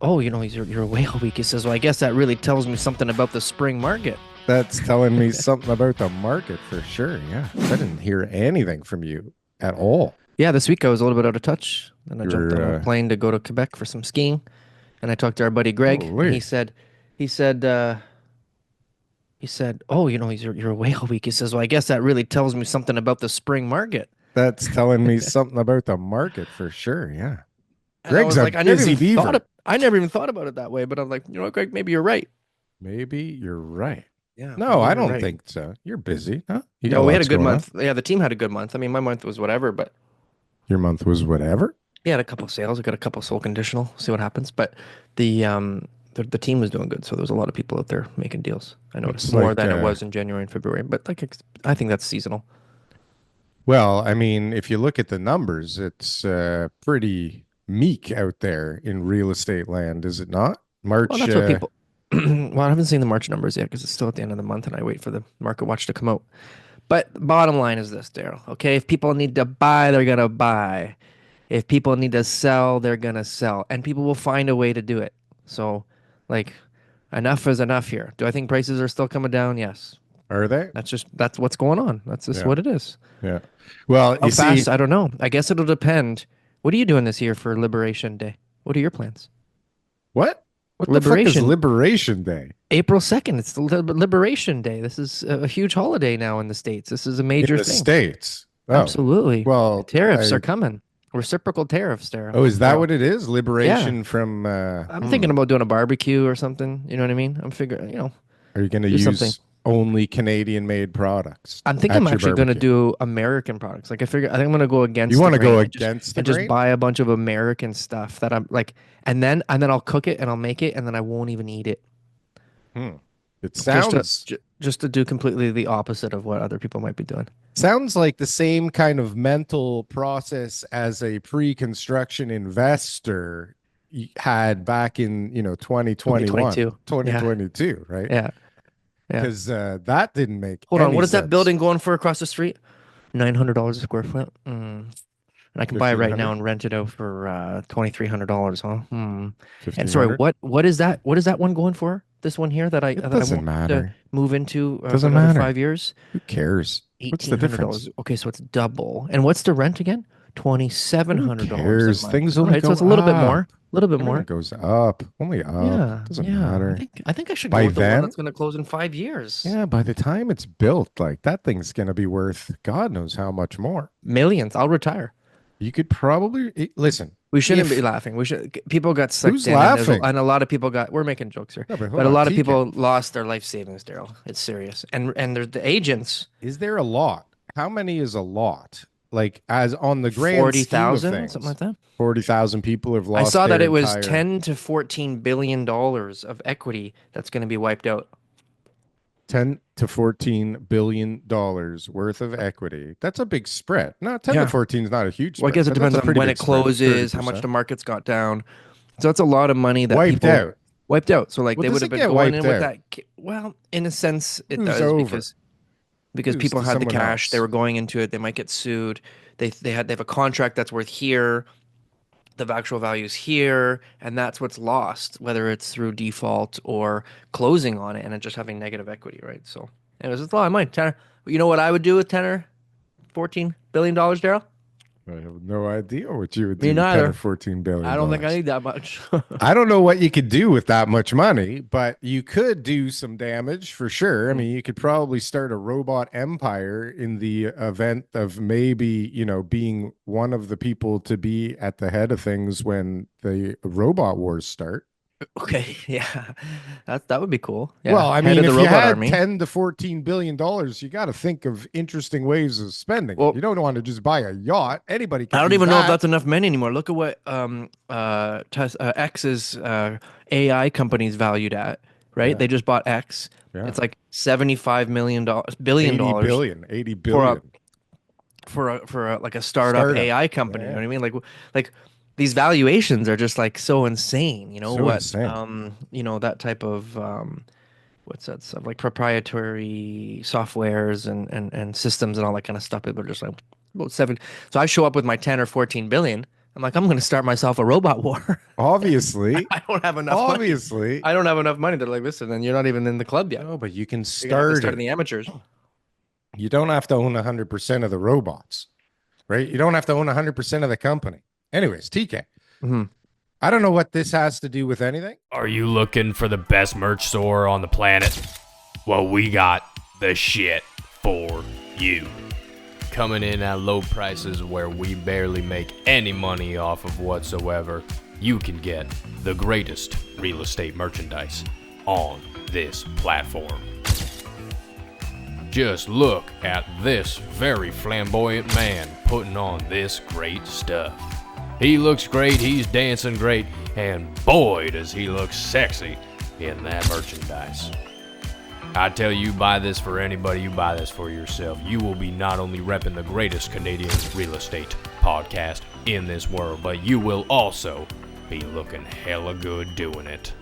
"Oh, you're away all week." He says, "Well, I guess that really tells me something about the spring market." That's telling me something about the market for sure. Yeah. I didn't hear anything from you at all. Yeah, this week I was a little bit out of touch. Then I You jumped on a were, plane to go to Quebec for some skiing, and I talked to our buddy Greg, and he holy. said, he said, uh, he said, "Oh, you're away all week." He says, "Well, I guess that really tells me something about the spring market." That's telling me something about the market for sure. Yeah. And I Greg's was a like, busy beaver. I never even thought about it that way. But I'm like, Greg, maybe you're right. Maybe you're right. Yeah, No, maybe I you're don't right. think so. You're busy. Huh? You got No, we had a lots good going on. month. Yeah, the team had a good month. I mean, my month was whatever, but Your month was whatever. we had a couple sales. We got a couple sold conditional. See what happens. But the team was doing good, so there was a lot of people out there making deals. I noticed It's more like, than it was in January and February. But I think that's seasonal. well, I mean, if you look at the numbers, it's pretty meek out there in real estate land, is it not? Well, March, that's what people. Well, I haven't seen the March numbers yet because it's still at the end of the month, and I wait for the market watch to come out. But bottom line is this, Daryl. Okay, if people need to buy, they're gonna buy. If people need to sell, they're gonna sell, and people will find a way to do it. So, like, enough is enough here. Do I think prices are still coming down? Yes. are they? That's what's going on. That's just Yeah, what it is. yeah. Well, How you see, fast? I don't know. I guess it'll depend. What are you doing this year for Liberation Day? What are your plans? what? What the fuck is Liberation, Liberation Day? April 2nd. It's the Liberation Day. This is a huge holiday now in the States. This is a In major the thing. States. Oh, Absolutely. well, Tariffs are coming. Reciprocal tariffs, oh, is that Daryl. what it is? Yeah. Liberation from, I'm thinking about doing a barbecue or something. You know what I mean? I'm figuring, are you going to do something. use only Canadian made products I think I'm at your actually going to barbecue? do American products. Like I think I'm going to go You against the want to go grain against the and just grain? buy a bunch of American stuff that I'm like, and then I'll cook it and I'll make it and then I won't even eat it. Hmm. It Just to sounds just to do completely the opposite of what other people might be doing. sounds like the same kind of mental process as a pre-construction investor had back in, 2021, 2022. Yeah. 2022, right? Yeah. Yeah. Because that didn't make Hold on. any What is that sense. building going for across the street? $900 a square foot. And I can buy it right now 1500, and rent it out for $2,300, huh? And sorry, 1500. what is that? What is that one going for? This one here It that I doesn't won't have to matter. move into for Doesn't another matter. 5 years? Who cares? What's the $1,800. difference? Okay, so it's double. And what's the rent again? Who $2,700 a cares? month. Things All only right, so go it's a little bit more. up. A little bit Everything more. goes up, only up. Yeah, Doesn't yeah. I matter. think I think I should go By with the one then, that's going to close in 5 years. yeah, by the time it's built, like that thing's gonna be worth God knows how much more. Millions. I'll retire. You could probably listen. We shouldn't be If laughing. We should. People got sucked who's in, and laughing? and a lot of people got. We're making jokes here, No, but hold but a on, lot of TK. people lost their life savings, Daryl. It's serious, and there's the agents. Is there a lot? How many is a lot? Like as on the grand scheme of 40,000, something things, like that. 40,000 people have I lost saw that their it was entire 10 to 14 billion dollars of equity that's going to be wiped out. 10 to 14 billion dollars worth of equity. That's a big spread. No, 10 to Yeah. 14 is not a huge Well, I spread, guess it but that's depends a on pretty when big it spread. closes, how much 30%. the market's got down. So that's a lot of money that Wiped people out. wiped out. So like Well, they would does have it been get going wiped in with out? that. Well, in a sense, it Who's does over? because Who's people to had the someone cash. They else? were going into it. They might get sued. They have a contract that's worth here. The actual value is here, and that's what's lost, whether it's through default or closing on it and it just having negative equity, right? So, anyways, it's a lot of money. Tanner, you know what I would do with 10 or $14 billion, Daryl? I have no idea what you would Me do with 10 or neither. 14 I billion don't think I dollars. need that much. I don't know what you could do with that much money, but you could do some damage for sure. I Hmm. mean, you could probably start a robot empire in the event of maybe, being one of the people to be at the head of things when the robot wars start. Okay, yeah, that would be cool. Well, Yeah, I head mean, of the if you robot had army. 10 to 14 billion dollars, you got to think of interesting ways of spending it. Well, You don't want to just buy a yacht. Anybody I could don't do even know if that. that's enough money anymore. Look at what X's AI company's valued at, right? Yeah. They just bought X. Yeah. It's like $75 billion 80 dollars billion, 80 for a billion like a startup startup. AI Yeah. company. You know Yeah. what I mean? Like these valuations are just like so insane. You know So what? insane. That type of what's that stuff like proprietary softwares and systems and all that kind of stuff. People are just like about seven. So I show up with my 10 or 14 billion. I'm like, I'm going to start myself a robot war. Obviously, I don't have enough money. obviously. I don't have enough money. They're like, listen, then you're not even in the club yet. No, but you can You're gonna have to start start in it. the amateurs. You don't have to own 100% of the robots, right? You don't have to own 100% of the company. Anyways, TK, Mhm. I don't know what this has to do with anything. Are you looking for the best merch store on the planet? Well, we got the shit for you. Coming in at low prices where we barely make any money off of whatsoever, you can get the greatest real estate merchandise on this platform. Just look at this very flamboyant man putting on this great stuff. He looks great, he's dancing great, and boy does he look sexy in that merchandise. I tell you, buy this for anybody, you buy this for yourself. You will be not only repping the greatest Canadian real estate podcast in this world, but you will also be looking hella good doing it.